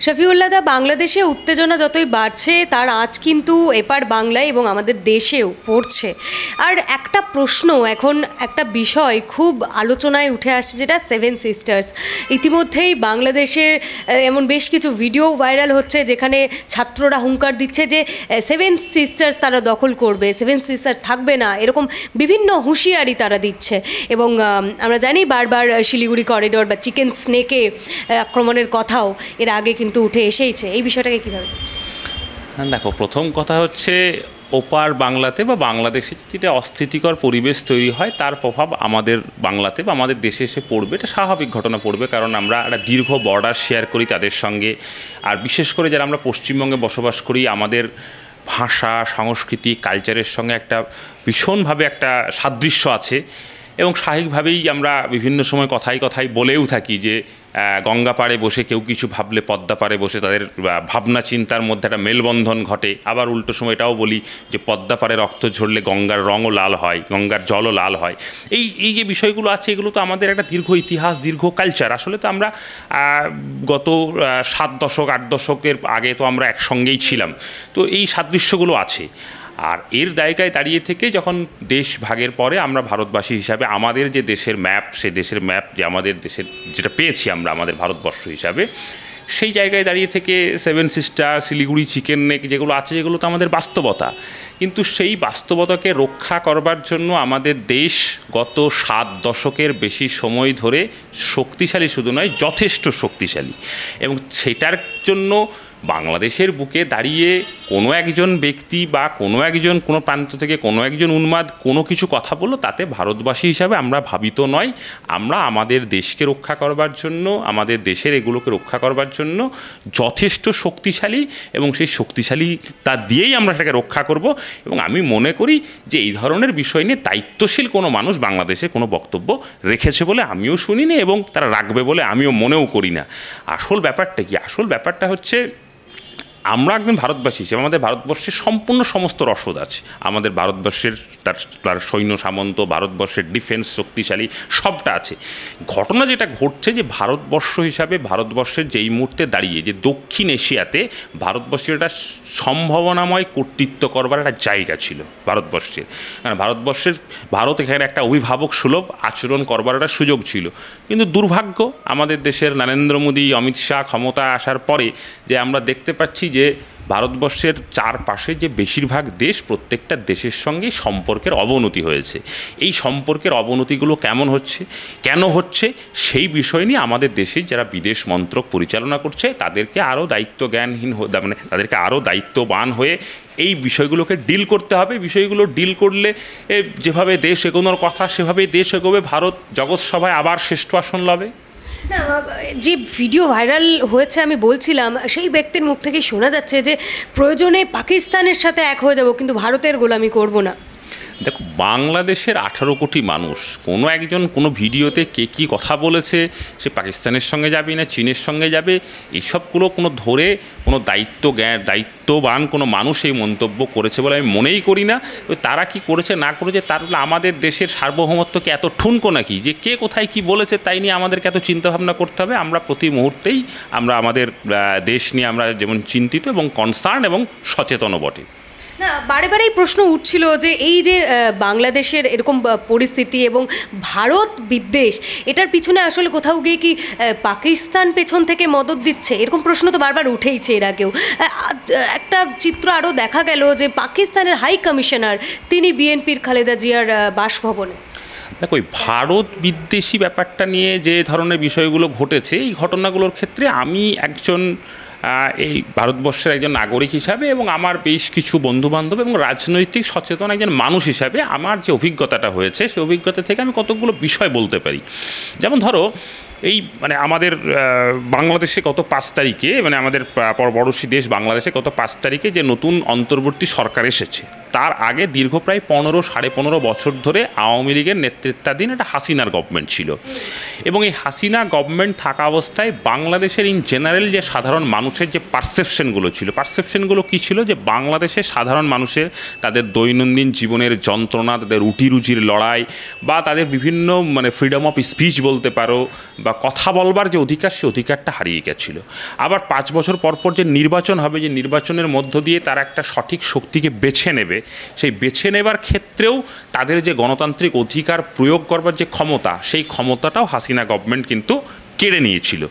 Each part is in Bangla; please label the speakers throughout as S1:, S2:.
S1: শফিউল্লাহ দা, বাংলাদেশে উত্তেজনা যতই বাড়ছে তার আঁচ কিন্তু এপার বাংলায় এবং আমাদের দেশেও পড়ছে। আর একটা প্রশ্ন, এখন একটা বিষয় খুব আলোচনায় উঠে আসছে, যেটা সেভেন সিস্টার্স। ইতিমধ্যেই বাংলাদেশের এমন বেশ কিছু ভিডিও ভাইরাল হচ্ছে যেখানে ছাত্ররা হুঙ্কার দিচ্ছে যে সেভেন সিস্টার্স তারা দখল করবে, সেভেন সিস্টার থাকবে না, এরকম বিভিন্ন হুঁশিয়ারি তারা দিচ্ছে। এবং আমরা জানি বারবার শিলিগুড়ি করিডোর বা চিকেন স্নেকে আক্রমণের কথাও এর আগে কিন্তু উঠে এসেইছে। এই বিষয়টাকে কীভাবে?
S2: দেখো, প্রথম কথা হচ্ছে ওপার বাংলাতে বা বাংলাদেশে যেটা অস্থিতিকর পরিবেশ তৈরি হয় তার প্রভাব আমাদের বাংলাতে বা আমাদের দেশে এসে পড়বে। এটা স্বাভাবিক ঘটনা পড়বে, কারণ আমরা একটা দীর্ঘ বর্ডার শেয়ার করি তাদের সঙ্গে। আর বিশেষ করে যারা আমরা পশ্চিমবঙ্গে বসবাস করি, আমাদের ভাষা, সংস্কৃতি, কালচারের সঙ্গে একটা ভীষণভাবে একটা সাদৃশ্য আছে। এবং স্বাভাবিকভাবেই আমরা বিভিন্ন সময় কথায় কথায় বলেও থাকি যে গঙ্গা পাড়ে বসে কেউ কিছু ভাবলে পদ্মা পাড়ে বসে তাদের ভাবনা চিন্তার মধ্যে একটা মেলবন্ধন ঘটে। আবার উল্টো সময় এটাও বলি যে পদ্মা পাড়ে রক্ত ঝরলে গঙ্গার রঙও লাল হয়, গঙ্গার জলও লাল হয়। এই যে বিষয়গুলো আছে, এগুলো তো আমাদের একটা দীর্ঘ ইতিহাস, দীর্ঘ কালচার। আসলে তো আমরা গত 7 দশক 8 দশকের আগে তো আমরা একসঙ্গেই ছিলাম, তো এই সাদৃশ্যগুলো আছে। আর এর জায়গায় দাঁড়িয়ে থেকে যখন দেশ ভাগের পরে আমরা ভারতবাসী হিসাবে আমাদের যে দেশের ম্যাপ, সে দেশের ম্যাপ যে আমাদের দেশের যেটা পেয়েছি আমরা আমাদের ভারতবর্ষ হিসাবে, সেই জায়গায় দাঁড়িয়ে থেকে seven sister, Siliguri chicken neck যেগুলো আছে, যেগুলো তো আমাদের বাস্তবতা। কিন্তু সেই বাস্তবতাকে রক্ষা করবার জন্য আমাদের দেশ গত 7 দশকের বেশি সময় ধরে শক্তিশালী শুধু নয়, যথেষ্ট শক্তিশালী। এবং সেটার জন্য বাংলাদেশের বুকে দাঁড়িয়ে কোনো একজন ব্যক্তি বা কোনো একজন কোনো প্রান্ত থেকে কোনো একজন উন্মাদ কোনো কিছু কথা বললো, তাতে ভারতবাসী হিসাবে আমরা ভাবিত নয়। আমরা আমাদের দেশকে রক্ষা করবার জন্য, আমাদের দেশের এগুলোকে রক্ষা করবার জন্য যথেষ্ট শক্তিশালী, এবং সেই শক্তিশালীতা দিয়েই আমরা সেটাকে রক্ষা করব। এবং আমি মনে করি যে এই ধরনের বিষয় নিয়ে দায়িত্বশীল কোনো মানুষ বাংলাদেশে কোনো বক্তব্য রেখেছে বলে আমিও শুনিনি, এবং তারা রাখবে বলে আমিও মনেও করি না। আসল ব্যাপারটা কি? আসল ব্যাপারটা হচ্ছে আমরা একজন ভারতবাসী হিসেবে আমাদের ভারতবর্ষের সম্পূর্ণ সমস্ত রসদ আছে। আমাদের ভারতবর্ষের তার সৈন্য সামন্ত, ভারতবর্ষের ডিফেন্স শক্তিশালী, সবটা আছে। ঘটনা যেটা ঘটছে যে ভারতবর্ষ হিসাবে ভারতবর্ষের যেই মুহূর্তে দাঁড়িয়ে যে দক্ষিণ এশিয়াতে ভারতবর্ষের একটা সম্ভাবনাময় কর্তৃত্ব করবার একটা জায়গা ছিল ভারতবর্ষের। কারণ ভারত এখানে একটা অভিভাবক সুলভ আচরণ করবার একটা সুযোগ ছিল। কিন্তু দুর্ভাগ্য আমাদের দেশের নরেন্দ্র মোদী, অমিত শাহ ক্ষমতা আসার পরে যে আমরা দেখতে পাচ্ছি যে ভারতবর্ষের চারপাশে যে বেশিরভাগ দেশ, প্রত্যেকটা দেশের সঙ্গে সম্পর্কের অবনতি হয়েছে। এই সম্পর্কের অবনতিগুলো কেমন হচ্ছে, কেন হচ্ছে, সেই বিষয় নিয়ে আমাদের দেশের যারা বিদেশ মন্ত্রক পরিচালনা করছে তাদেরকে আরও দায়িত্বজ্ঞানহীন মানে তাদেরকে আরও দায়িত্ববান হয়ে এই বিষয়গুলোকে ডিল করতে হবে। বিষয়গুলো ডিল করলে যেভাবে দেশ এগোনোর কথা সেভাবেই দেশ এগোবে, ভারত জগৎসভায় আবার শ্রেষ্ঠ আসন লবে।
S1: না, যে ভিডিও ভাইরাল হয়েছে আমি বলছিলাম, সেই ব্যক্তির মুখ থেকে শোনা যাচ্ছে যে প্রয়োজনে পাকিস্তানের সাথে এক হয়ে যাব, কিন্তু ভারতের গোলামি করব না।
S2: দেখো, বাংলাদেশের 18 কোটি মানুষ, কোনো একজন কোনো ভিডিওতে কে কী কথা বলেছে, সে পাকিস্তানের সঙ্গে যাবে না চীনের সঙ্গে যাবে, এইসবগুলো কোনো ধরে কোনো দায়িত্ববান কোনো মানুষ এই মন্তব্য করেছে বলে আমি মনেই করি না। তারা কি করেছে না করেছে, তার আমাদের দেশের সার্বভৌমত্বকে এত ঠুনকো নাকি যে কে কোথায় কি বলেছে তাই নিয়ে আমাদেরকে এত চিন্তাভাবনা করতে হবে? আমরা প্রতি মুহূর্তেই আমরা আমাদের দেশ নিয়ে আমরা যেমন চিন্তিত এবং কনসার্ন এবং সচেতনও বটে।
S1: না, বারে বারেই প্রশ্ন উঠছিল যে এই যে বাংলাদেশের এরকম পরিস্থিতি এবং ভারত বিদ্বেষ, এটার পিছনে আসলে কোথাও গিয়ে কি পাকিস্তান পেছন থেকে মদদ দিচ্ছে? এরকম প্রশ্ন তো বারবার উঠেইছে এর আগেও। একটা চিত্র আরও দেখা গেল যে পাকিস্তানের হাই কমিশনার তিনি বিএনপির খালেদা জিয়ার বাসভবনে।
S2: দেখো, এই ভারত বিদ্বেষী ব্যাপারটা নিয়ে যে ধরনের বিষয়গুলো ঘটেছে, এই ঘটনাগুলোর ক্ষেত্রে আমি একজন এই ভারতবর্ষের একজন নাগরিক হিসাবে এবং আমার বেশ কিছু বন্ধুবান্ধব এবং রাজনৈতিক সচেতন একজন মানুষ হিসাবে আমার যে অভিজ্ঞতাটা হয়েছে, সেই অভিজ্ঞতা থেকে আমি কতগুলো বিষয় বলতে পারি। যেমন ধরো, এই মানে আমাদের বাংলাদেশে গত 5 তারিখে, মানে আমাদের পরবর্তী দেশ বাংলাদেশে গত 5 তারিখে যে নতুন অন্তর্বর্তী সরকার এসেছে, তার আগে দীর্ঘ প্রায় 15-15.5 বছর ধরে আওয়ামী লীগের নেতৃত্বাধীন একটা হাসিনার গভর্নমেন্ট ছিল, এবং এই হাসিনা গভর্নমেন্ট থাকা অবস্থায় বাংলাদেশের ইন জেনারেল যে সাধারণ মানুষের যে পারসেপশনগুলো কী ছিল, যে বাংলাদেশের সাধারণ মানুষের তাদের দৈনন্দিন জীবনের যন্ত্রণা, তাদের রুটি রুজির লড়াই, বা তাদের বিভিন্ন মানে ফ্রিডম অফ স্পিচ বলতে পারো, বা কথা বলবার যে অধিকার, সে অধিকারটা হারিয়ে গেছিলো। আবার 5 বছর পর পর যে নির্বাচন হবে, যে নির্বাচনের মধ্য দিয়ে তারা একটা সঠিক শক্তিকে বেছে নেবে, সেই বেছে নেবার ক্ষেত্রেও তাদের যে গণতান্ত্রিক অধিকার প্রয়োগ করবার যে ক্ষমতা, সেই ক্ষমতাটাও হাসিনা গভর্নমেন্ট কিন্তু কেড়ে নিয়েছিল।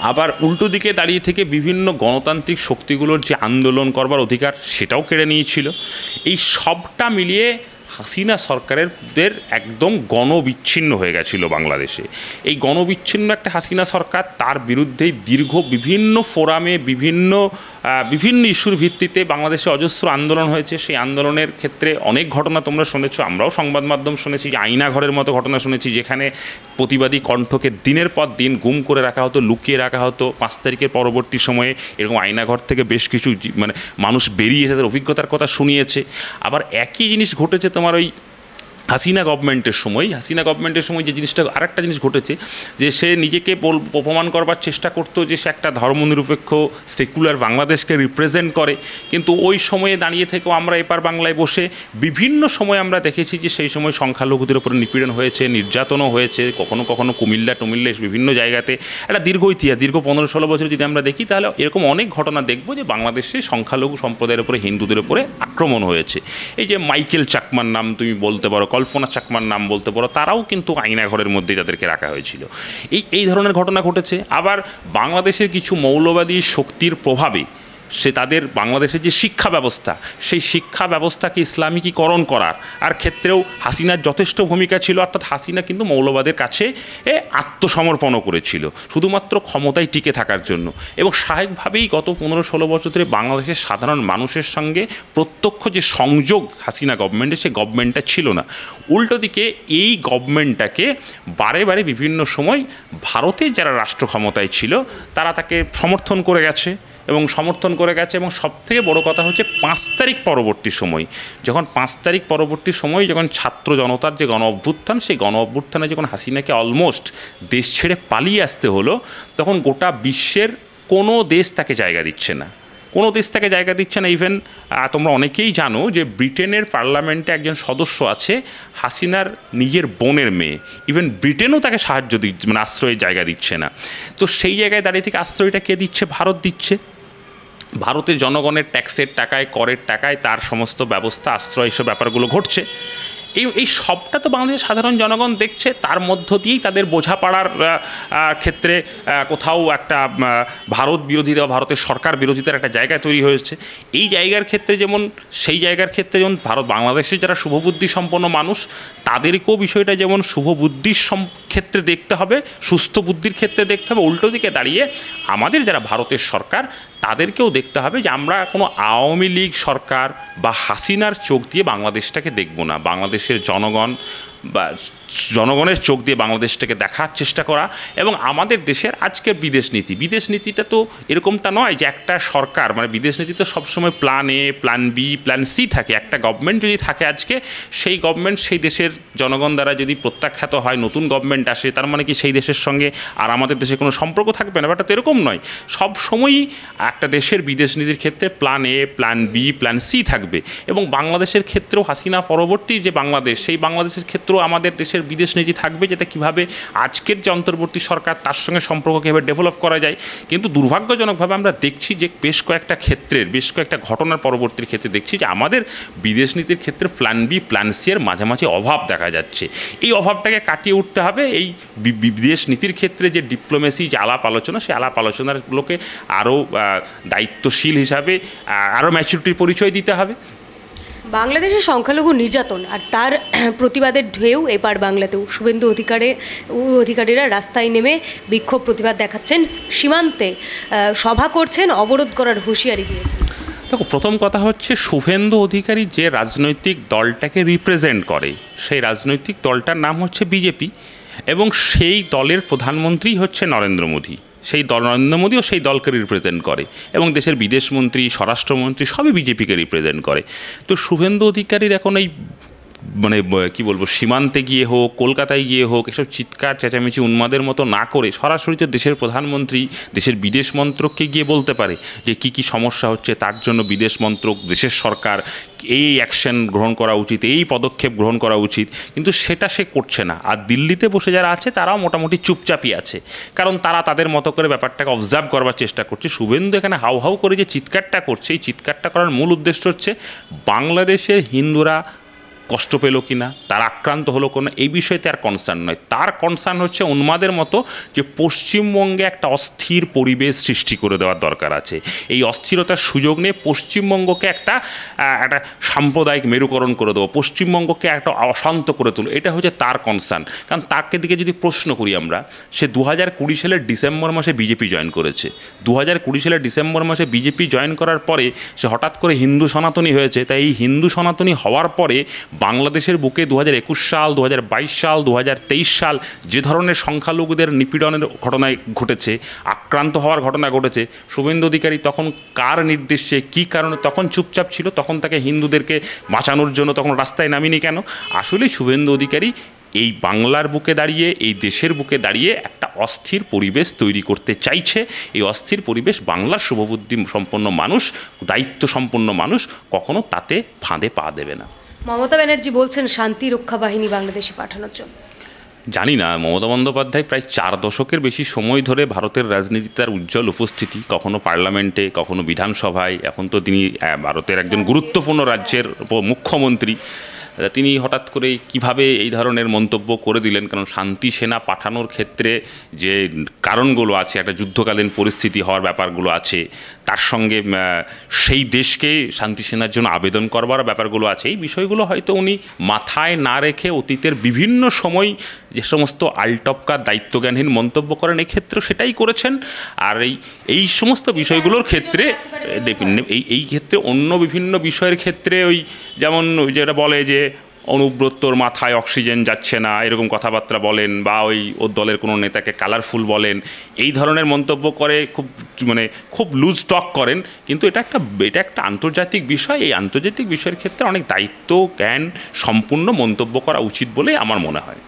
S2: আবার উল্টো দিকে দাঁড়িয়ে থেকে বিভিন্ন গণতান্ত্রিক শক্তিগুলোর যে আন্দোলন করবার অধিকার, সেটাও কেড়ে নিয়েছিল। এই সবটা মিলিয়ে হাসিনা সরকারের একদম গণবিচ্ছিন্ন হয়ে গেছিলো বাংলাদেশে। এই গণবিচ্ছিন্ন একটা হাসিনা সরকার, তার বিরুদ্ধেই দীর্ঘ বিভিন্ন ফোরামে বিভিন্ন ইস্যুর ভিত্তিতে বাংলাদেশে অজস্র আন্দোলন হয়েছে। সেই আন্দোলনের ক্ষেত্রে অনেক ঘটনা তোমরা শুনেছো, আমরাও সংবাদ মাধ্যম শুনেছি, যে আয়নাঘরের মতো ঘটনা শুনেছি, যেখানে প্রতিবাদী কণ্ঠকে দিনের পর দিন গুম করে রাখা হতো, লুকিয়ে রাখা হতো। 5 তারিখের পরবর্তী সময়ে এরকম আয়নাঘর থেকে বেশ কিছু মানে মানুষ বেরিয়ে এসে তাদের অভিজ্ঞতার কথা শুনিয়েছে। আবার একই জিনিস ঘটেছে তোমার ওই হাসিনা গভর্নমেন্টের সময় যে জিনিসটা, আরেকটা জিনিস ঘটেছে, যে সে নিজেকে প্রমাণ করবার চেষ্টা করতো যে সে একটা ধর্মনিরপেক্ষ সেকুলার বাংলাদেশকে রিপ্রেজেন্ট করে, কিন্তু ওই সময়ে দাঁড়িয়ে থেকেও আমরা এপার বাংলায় বসে বিভিন্ন সময় আমরা দেখেছি যে সেই সময় সংখ্যালঘুদের উপরে নিপীড়ন হয়েছে, নির্যাতনও হয়েছে, কখনো কখনো কুমিল্লা বিভিন্ন জায়গাতে। একটা দীর্ঘ ইতিহাস, দীর্ঘ 15-16 বছর যদি আমরা দেখি, তাহলে এরকম অনেক ঘটনা দেখব যে বাংলাদেশে সংখ্যালঘু সম্প্রদায়ের উপরে, হিন্দুদের উপরে আক্রমণ হয়েছে। এই যে মাইকেল চাকমার নাম তুমি বলতে পারো, কল্পনা চাকমার নাম বলতে পারো, তারাও কিন্তু আয়নাঘরের মধ্যেই তাদেরকে রাখা হয়েছিল। এই ধরনের ঘটনা ঘটেছে। আবার বাংলাদেশের কিছু মৌলবাদী শক্তির প্রভাবে সে তাদের বাংলাদেশের যে শিক্ষা ব্যবস্থা, সেই শিক্ষা ব্যবস্থাকে ইসলামিকীকরণ করার ক্ষেত্রেও হাসিনার যথেষ্ট ভূমিকা ছিল। অর্থাৎ হাসিনা কিন্তু মৌলবাদের কাছে আত্মসমর্পণও করেছিল শুধুমাত্র ক্ষমতায় টিকে থাকার জন্য। এবং স্বাভাবিকভাবেই গত 15-16 বছর ধরে বাংলাদেশের সাধারণ মানুষের সঙ্গে প্রত্যক্ষ যে সংযোগ হাসিনা গভর্নমেন্টের, সেই গভর্নমেন্টটা ছিল না। উল্টো দিকে এই গভর্নমেন্টটাকে বারে বারে বিভিন্ন সময় ভারতের যারা রাষ্ট্র ক্ষমতায় ছিল, তারা তাকে সমর্থন করে গেছে এবং সবথেকে বড় কথা হচ্ছে 5 তারিখ পরবর্তী সময়, যখন ছাত্র জনতার যে গণ অভ্যুত্থান, সেই গণ অভ্যুত্থানে যখন হাসিনাকে অলমোস্ট দেশ ছেড়ে পালিয়ে আসতে হলো, তখন গোটা বিশ্বের কোনো দেশ তাকে জায়গা দিচ্ছে না। ইভেন তোমরা অনেকেই জানো যে ব্রিটেনের পার্লামেন্টে একজন সদস্য আছে হাসিনার নিজের বোনের মেয়ে। ইভেন ব্রিটেনও তাকে আশ্রয়ের জায়গা দিচ্ছে না। তো সেই জায়গায় দাঁড়িয়ে থেকে আশ্রয়টা কে দিচ্ছে? ভারত দিচ্ছে। ভারতের জনগণের ট্যাক্সের টাকায়, করের টাকায় তার সমস্ত ব্যবস্থা, আশ্রয়, এসব ব্যাপারগুলো ঘটছে। এই সবটা তো বাংলাদেশের সাধারণ জনগণ দেখছে। তার মধ্য দিয়েই তাদের বোঝাপড়ার ক্ষেত্রে কোথাও একটা ভারত বিরোধী বা ভারতের সরকার বিরোধিতার একটা জায়গা তৈরি হয়েছে। সেই জায়গার ক্ষেত্রে যেমন বাংলাদেশের যারা শুভবুদ্ধি সম্পন্ন মানুষ, তাদেরকেও বিষয়টা যেমন শুভবুদ্ধির ক্ষেত্রে দেখতে হবে, সুস্থ বুদ্ধির ক্ষেত্রে দেখতে হবে। উল্টো দিকে দাঁড়িয়ে আমাদের যারা ভারতের সরকার, তাদেরকেও দেখতে হবে যে আমরা কোনো আওয়ামী লীগ সরকার বা হাসিনার চোখ দিয়ে বাংলাদেশটাকে দেখব না। বাংলাদেশের জনগণের চোখ দিয়ে বাংলাদেশটাকে দেখার চেষ্টা করা। এবং আমাদের দেশের আজকের বিদেশ নীতিটা তো এরকমটা নয় যে একটা সরকার, মানে বিদেশ নীতি তো সবসময় plan A, plan B, plan C থাকে। একটা গভর্নমেন্ট যদি থাকে আজকে, সেই গভর্নমেন্ট সেই দেশের জনগণ দ্বারা যদি প্রত্যাখ্যাত হয়, নতুন গভর্নমেন্ট আসে, তার মানে কি সেই দেশের সঙ্গে আর আমাদের দেশে কোনো সম্পর্ক থাকবে না? ব্যাপারটা তো এরকম নয়। সব সময়ই একটা দেশের বিদেশ নীতির ক্ষেত্রে plan A, plan B, plan C থাকবে। এবং বাংলাদেশের ক্ষেত্রেও হাসিনা পরবর্তী যে বাংলাদেশ, সেই বাংলাদেশের ক্ষেত্রেও আমাদের দেশের বিদেশ নীতি থাকবে, যাতে কীভাবে আজকের যে অন্তর্বর্তী সরকার, তার সঙ্গে সম্পর্ক কীভাবে ডেভেলপ করা যায়। কিন্তু দুর্ভাগ্যজনকভাবে আমরা দেখছি যে বেশ কয়েকটা ঘটনার পরবর্তীর ক্ষেত্রে দেখছি যে আমাদের বিদেশ নীতির ক্ষেত্রে প্ল্যান বি, প্ল্যান সি এর মাঝামাঝি অভাব দেখা যাচ্ছে। এই অভাবটাকে কাটিয়ে উঠতে হবে। এই বিদেশ নীতির ক্ষেত্রে যে ডিপ্লোমেসি, যে আলাপ আলোচনা, সেই আলাপ আলোচনাগুলোকে আরও দায়িত্বশীল হিসাবে আরও ম্যাচুরিটির পরিচয় দিতে হবে।
S1: বাংলাদেশের সংখ্যালঘু নির্যাতন আর তার প্রতিবাদের ঢেউ এপার বাংলাতেও। শুভেন্দু অধিকারীরা রাস্তায় নেমে বিক্ষোভ প্রতিবাদ দেখাচ্ছেন, সীমান্তে সভা করছেন, অবরোধ করার হুঁশিয়ারি দিয়েছেন।
S2: দেখো, প্রথম কথা হচ্ছে শুভেন্দু অধিকারী যে রাজনৈতিক দলটাকে রিপ্রেজেন্ট করে, সেই রাজনৈতিক দলটার নাম হচ্ছে বিজেপি, এবং সেই দলের প্রধানমন্ত্রী হচ্ছে নরেন্দ্র মোদী। সেই দল নরেন্দ্র মোদীও সেই দলকে রিপ্রেজেন্ট করে এবং দেশের বিদেশমন্ত্রী স্বরাষ্ট্রমন্ত্রী সবই বিজেপিকে রিপ্রেজেন্ট করে। তো শুভেন্দু অধিকারীর এখন এই মানে কি বলবো, সীমান্তে গিয়ে হোক, কলকাতায় গিয়ে হোক, এসব চিৎকার চেঁচামেচি উন্মাদের মতো না করে সরাসরি তো দেশের প্রধানমন্ত্রী, দেশের বিদেশ মন্ত্রককে গিয়ে বলতে পারে যে কী কী সমস্যা হচ্ছে, তার জন্য বিদেশ মন্ত্রক, দেশের সরকার এই অ্যাকশন গ্রহণ করা উচিত, এই পদক্ষেপ গ্রহণ করা উচিত, কিন্তু সেটা সে করছে না। আর দিল্লিতে বসে যারা আছে তারাও মোটামুটি চুপচাপই আছে, কারণ তারা তাদের মতো করে ব্যাপারটাকে অবজার্ভ করবার চেষ্টা করছে। শুভেন্দু এখানে হাউ হাউ করে যে চিৎকারটা করছে, এই চিৎকারটা করার মূল উদ্দেশ্য হচ্ছে বাংলাদেশের হিন্দুরা কষ্ট পেল কি না, তার আক্রান্ত হলো কোনো, এই বিষয়ে তার কনসার্ন নয়। তার কনসার্ন হচ্ছে উন্মাদের মতো যে পশ্চিমবঙ্গে একটা অস্থির পরিবেশ সৃষ্টি করে দেওয়ার দরকার আছে। এই অস্থিরতার সুযোগ নিয়ে পশ্চিমবঙ্গকে একটা সাম্প্রদায়িক মেরুকরণ করে দেবো, পশ্চিমবঙ্গকে একটা অশান্ত করে তুলো, এটা হচ্ছে তার কনসার্ন। কারণ তাকে দিকে যদি প্রশ্ন করি আমরা, সে 2020 সালের ডিসেম্বর মাসে বিজেপি জয়েন করেছে। 2020 সালের ডিসেম্বর মাসে বিজেপি জয়েন করার পরে সে হঠাৎ করে হিন্দু সনাতনী হয়েছে। তাই এই হিন্দু সনাতনী হওয়ার পরে বাংলাদেশের বুকে 2021 সাল, 2022 সাল, 2023 সাল যে ধরনের সংখ্যালঘুদের নিপীড়নের ঘটনা ঘটেছে, আক্রান্ত হওয়ার ঘটনা ঘটেছে, শুভেন্দু অধিকারী তখন কার নির্দেশে, কী কারণে তখন চুপচাপ ছিল? তখন তাকে হিন্দুদেরকে বাঁচানোর জন্য তখন রাস্তায় নামিনি কেন? আসলে শুভেন্দু অধিকারী এই বাংলার বুকে দাঁড়িয়ে, এই দেশের বুকে দাঁড়িয়ে একটা অস্থির পরিবেশ তৈরি করতে চাইছে। এই অস্থির পরিবেশ বাংলার শুভবুদ্ধি সম্পন্ন মানুষ, দায়িত্ব সম্পন্ন মানুষ কখনো তাতে ফাঁদে পা দেবে না।
S1: মমতা ব্যানার্জি বলছেন শান্তি রক্ষা বাহিনী বাংলাদেশে পাঠানোর জন্য।
S2: জানি না, মমতা বন্দ্যোপাধ্যায় প্রায় 4 দশকের বেশি সময় ধরে ভারতের রাজনীতিতে তার উজ্জ্বল উপস্থিতি, কখনো পার্লামেন্টে, কখনো বিধানসভায়, এখন তো তিনি ভারতের একজন গুরুত্বপূর্ণ রাজ্যের মুখ্যমন্ত্রী। তিনি হঠাৎ করে কিভাবে এই ধরনের মন্তব্য করে দিলেন? কারণ শান্তি সেনা পাঠানোর ক্ষেত্রে যে কারণগুলো আছে, একটা যুদ্ধকালীন পরিস্থিতি হওয়ার ব্যাপারগুলো আছে, তার সঙ্গে সেই দেশকে শান্তি সেনার জন্য আবেদন করবার ব্যাপারগুলো আছে, এই বিষয়গুলো হয়তো উনি মাথায় না রেখে অতীতের বিভিন্ন সময় যে সমস্ত আলটপকা দায়িত্বজ্ঞানহীন মন্তব্য করেন, এক্ষেত্রে সেটাই করেছেন। আর এই সমস্ত বিষয়গুলোর ক্ষেত্রে এই ক্ষেত্রে অন্য বিভিন্ন বিষয়ের ক্ষেত্রে ওই যেমন যেটা বলে যে অনুব্রতর মাথায় অক্সিজেন যাচ্ছে না, এরকম কথাবার্তা বলেন, বা ওর দলের কোনো নেতাকে কালারফুল বলেন, এই ধরনের মন্তব্য করে খুব লুজ টক করেন। কিন্তু এটা একটা আন্তর্জাতিক বিষয়। এই আন্তর্জাতিক বিষয়ের ক্ষেত্রে অনেক দায়িত্ব জ্ঞান সম্পূর্ণ মন্তব্য করা উচিত বলে আমার মনে হয়।